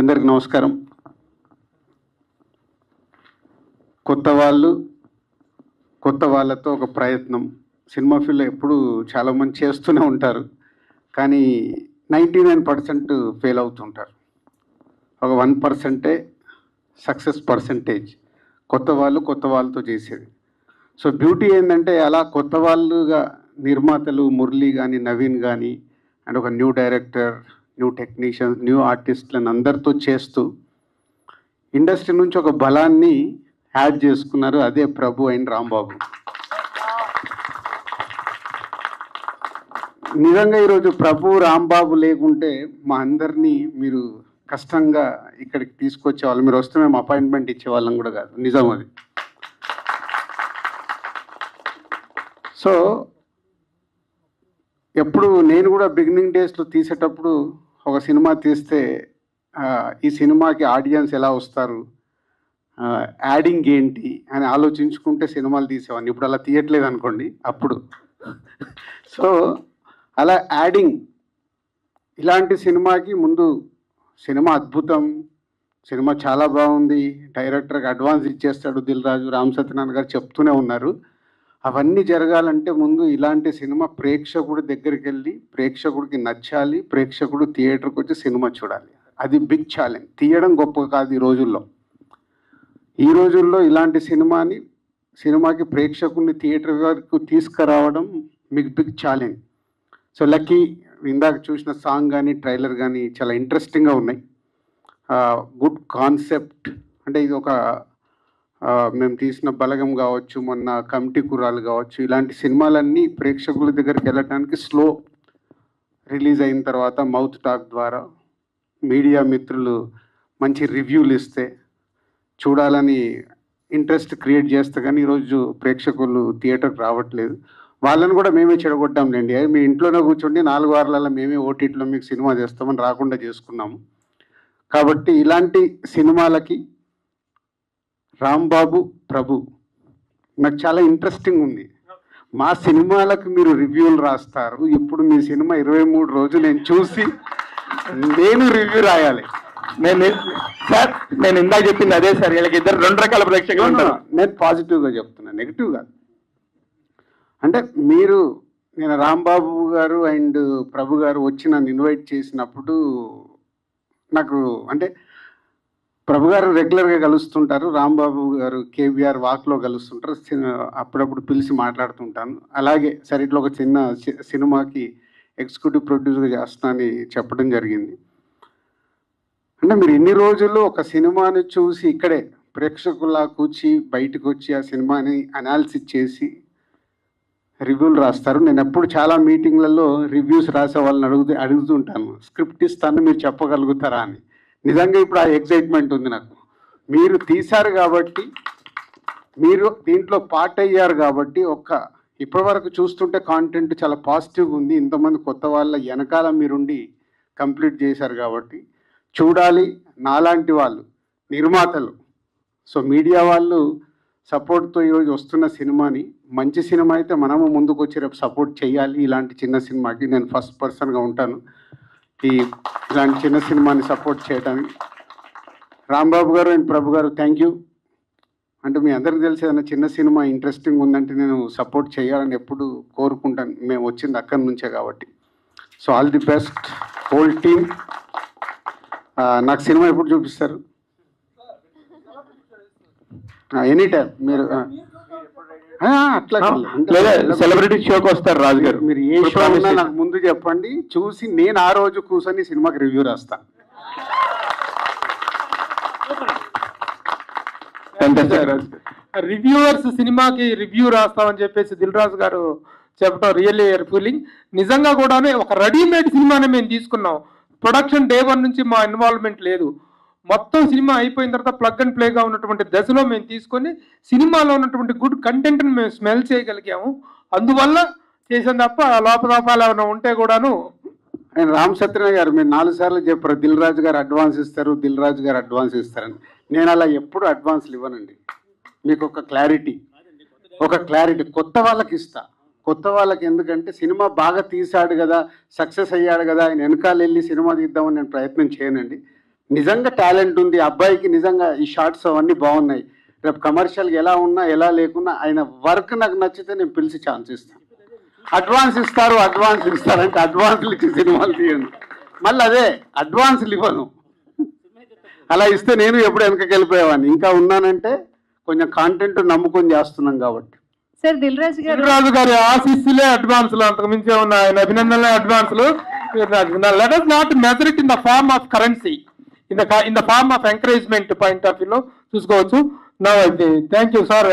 అందరికి నమస్కారం. కొత్త వాళ్ళతో ఒక ప్రయత్నం సినిమా ఫీల్డ్లో ఎప్పుడు చాలామంది చేస్తూనే ఉంటారు, కానీ 99% ఫెయిల్ అవుతుంటారు. ఒక 1% సక్సెస్ పర్సంటేజ్ కొత్త వాళ్ళతో చేసేది. సో బ్యూటీ ఏంటంటే అలా కొత్త వాళ్ళుగా నిర్మాతలు మురళి కానీ నవీన్ కానీ అండ్ ఒక new director, new technicians, new ఆర్టిస్టులను అందరితో చేస్తూ ఇండస్ట్రీ నుంచి ఒక బలాన్ని యాడ్ చేసుకున్నారు. అదే ప్రభు అండ్ రాంబాబు. నిజంగా ఈరోజు ప్రభు రాంబాబు లేకుంటే మా అందరినీ మీరు కష్టంగా ఇక్కడికి తీసుకొచ్చేవాళ్ళు. మీరు వస్తే మేము అపాయింట్మెంట్ ఇచ్చేవాళ్ళం కూడా కాదు, నిజం అది. సో ఎప్పుడు నేను కూడా బిగినింగ్ డేస్లో తీసేటప్పుడు ఒక సినిమా తీస్తే ఈ సినిమాకి ఆడియన్స్ ఎలా వస్తారు, యాడింగ్ ఏంటి అని ఆలోచించుకుంటే సినిమాలు తీసేవాడిని. ఇప్పుడు అలా తీయట్లేదు అనుకోండి అప్పుడు. సో అలా యాడింగ్ ఇలాంటి సినిమాకి ముందు సినిమా అద్భుతం, సినిమా చాలా బాగుంది, డైరెక్టర్కి అడ్వాన్స్ ఇచ్చేస్తాడు దిల్ రాజు, రామ్ సత్యనారాయణ గారు చెప్తూనే ఉన్నారు. అవన్నీ జరగాలంటే ముందు ఇలాంటి సినిమా ప్రేక్షకుడి దగ్గరికి వెళ్ళి ప్రేక్షకుడికి నచ్చాలి, ప్రేక్షకుడు థియేటర్కి వచ్చి సినిమా చూడాలి. అది బిగ్ ఛాలెంజ్. తీయడం గొప్ప కాదు ఈ రోజుల్లో ఇలాంటి సినిమాకి ప్రేక్షకుడిని థియేటర్ వరకు తీసుకురావడం మీకు బిగ్ ఛాలెంజ్. సో లక్కీ ఇందాక చూసిన సాంగ్ కానీ ట్రైలర్ కానీ చాలా ఇంట్రెస్టింగ్గా ఉన్నాయి. Good concept. అంటే ఇది ఒక మేము తీసిన బలగం కావచ్చు, మొన్న కమిటీ కుర్రాలు కావచ్చు, ఇలాంటి సినిమాలన్నీ ప్రేక్షకుల దగ్గరికి వెళ్ళటానికి స్లో రిలీజ్ అయిన తర్వాత మౌత్ టాక్ ద్వారా మీడియా మిత్రులు మంచి రివ్యూలు ఇస్తే చూడాలని ఇంట్రెస్ట్ క్రియేట్ చేస్తే కానీ ఈరోజు ప్రేక్షకులు థియేటర్కి రావట్లేదు. వాళ్ళని కూడా మేమే చెడగొట్టాంలేండి. మీ ఇంట్లోనే కూర్చోండి 4 వారాలలో మేమే ఓటీటీలో మీకు సినిమా చేస్తామని రాకుండా చేసుకున్నాము. కాబట్టి ఇలాంటి సినిమాలకి రాంబాబు ప్రభు నాకు చాలా ఇంట్రెస్టింగ్ ఉంది. మా సినిమాలకు మీరు రివ్యూలు రాస్తారు. ఇప్పుడు మీ సినిమా 23 రోజులు నేను చూసి నేను రివ్యూ రాయాలి. నేను ఇందాక చెప్పింది అదే సార్. వీళ్ళకి ఇద్దరు 2 రకాల ప్రేక్షకులు ఉంటారు. నేను పాజిటివ్గా చెప్తున్నా, నెగిటివ్గా. అంటే నేను రాంబాబు గారు అండ్ ప్రభు గారు వచ్చి నన్ను ఇన్వైట్ చేసినప్పుడు నాకు అంటే ప్రభు గారు రెగ్యులర్గా కలుస్తుంటారు, రాంబాబు గారు కేబీఆర్ వాక్లో కలుస్తుంటారు, అప్పుడప్పుడు పిలిచి మాట్లాడుతుంటాను. అలాగే సరే ఇట్లా ఒక చిన్న సినిమాకి ఎగ్జిక్యూటివ్ ప్రొడ్యూసర్గా చేస్తానని చెప్పడం జరిగింది. అంటే మీరు ఇన్ని రోజులు ఒక సినిమాని చూసి ఇక్కడే ప్రేక్షకులా కూర్చి బయటకు వచ్చి ఆ సినిమాని అనాలిసిస్ చేసి రివ్యూలు రాస్తారు. నేను ఎప్పుడు చాలా మీటింగ్లలో రివ్యూస్ రాసే వాళ్ళని అడుగుతుంటాను, స్క్రిప్ట్ ఇస్తాను మీరు చెప్పగలుగుతారా అని. నిజంగా ఇప్పుడు ఆ ఎగ్జైట్మెంట్ ఉంది నాకు. మీరు తీశారు కాబట్టి, మీరు దీంట్లో పార్ట్ అయ్యారు కాబట్టి, ఇప్పటి వరకు చూస్తుంటే కాంటెంట్ చాలా పాజిటివ్గా ఉంది. ఇంతమంది కొత్త వాళ్ళ వెనకాల మీరుండి కంప్లీట్ చేశారు కాబట్టి చూడాలి. నాలాంటి వాళ్ళు నిర్మాతలు, సో మీడియా వాళ్ళు సపోర్ట్తో ఈరోజు వస్తున్న సినిమాని, మంచి సినిమా అయితే మనము ముందుకు వచ్చి రేపు సపోర్ట్ చేయాలి. ఇలాంటి చిన్న సినిమాకి నేను ఫస్ట్ పర్సన్గా ఉంటాను ఇలాంటి చిన్న సినిమాని సపోర్ట్ చేయడానికి. రాంబాబు గారు అండ్ ప్రభు గారు థ్యాంక్ యూ. అంటే మీ అందరికీ తెలిసి ఏదైనా చిన్న సినిమా ఇంట్రెస్టింగ్ ఉందంటే నేను సపోర్ట్ చేయాలని ఎప్పుడు కోరుకుంటాను. మేము వచ్చింది అక్కడి నుంచే కాబట్టి. So all the best whole team. నాకు సినిమా ఎప్పుడు చూపిస్తారు? ఎనీ టైం మీరు అట్లా సెలబ్రిటీ షోకి వస్తారు రాజు గారు. మీరు ఏ షో ఉన్నా నాకు ముందు చెప్పండి, చూసి నేను ఆ రోజు కూర్చొని సినిమాకి రివ్యూ రాస్తాను. రివ్యూవర్స్ సినిమాకి రివ్యూ రాస్తామని చెప్పేసి దిల్ రాజు గారు చెప్పడం రియల్లీ ఫీలింగ్. నిజంగా కూడా ఒక రెడీమేడ్ సినిమానే మేము తీసుకున్నాం. ప్రొడక్షన్ డే 1 నుంచి మా ఇన్వాల్వ్మెంట్ లేదు. మొత్తం సినిమా అయిపోయిన తర్వాత ప్లగ్ అండ్ ప్లేగా ఉన్నటువంటి దశలో మేము తీసుకొని సినిమాలో ఉన్నటువంటి గుడ్ కంటెంట్ని మేము స్మెల్ చేయగలిగాము. అందువల్ల చేసాం తప్ప లోపల ఏమైనా ఉంటే కూడాను. ఆయన రామ్ సత్యనారాయణ గారు మీరు 4 సార్లు చెప్పారు దిల్ రాజు గారు అడ్వాన్స్ ఇస్తారని. నేను అలా ఎప్పుడు అడ్వాన్స్లు ఇవ్వనండి. మీకు ఒక క్లారిటీ కొత్త వాళ్ళకి ఇస్తా. కొత్త వాళ్ళకి ఎందుకంటే సినిమా బాగా తీశాడు కదా, సక్సెస్ అయ్యాడు కదా, ఆయన వెనకాల వెళ్ళి సినిమా తీద్దామని నేను ప్రయత్నం చేయనండి. నిజంగా టాలెంట్ ఉంది అబ్బాయికి, నిజంగా ఈ షార్ట్స్ అవన్నీ బాగున్నాయి, రేపు కమర్షియల్గా ఎలా ఉన్నా ఎలా లేకున్నా ఆయన వర్క్ నాకు నచ్చితే నేను పిలిచి ఛాన్స్ ఇస్తాను. అడ్వాన్స్ ఇస్తారంటే అడ్వాన్స్లు ఇచ్చి సినిమాలు తీయండి, మళ్ళీ అదే అడ్వాన్స్లు ఇవ్వను. అలా ఇస్తే నేను ఎప్పుడు వెనకకి వెళ్ళిపోయేవాడిని. ఇంకా ఉన్నానంటే కొంచెం కాంటెంట్ నమ్ముకొని చేస్తున్నాం కాబట్టి. సార్ దిల్ రాజు గారి ఆశీస్సులే అడ్వాన్స్లు, అంతకు మించే ఉన్న ఆయన అభినందనలే అడ్వాన్స్లు. Let us not measure it in the form of currency, in the form of encouragement point of view లో చూసుకోవచ్చు. Now, thank you, sir.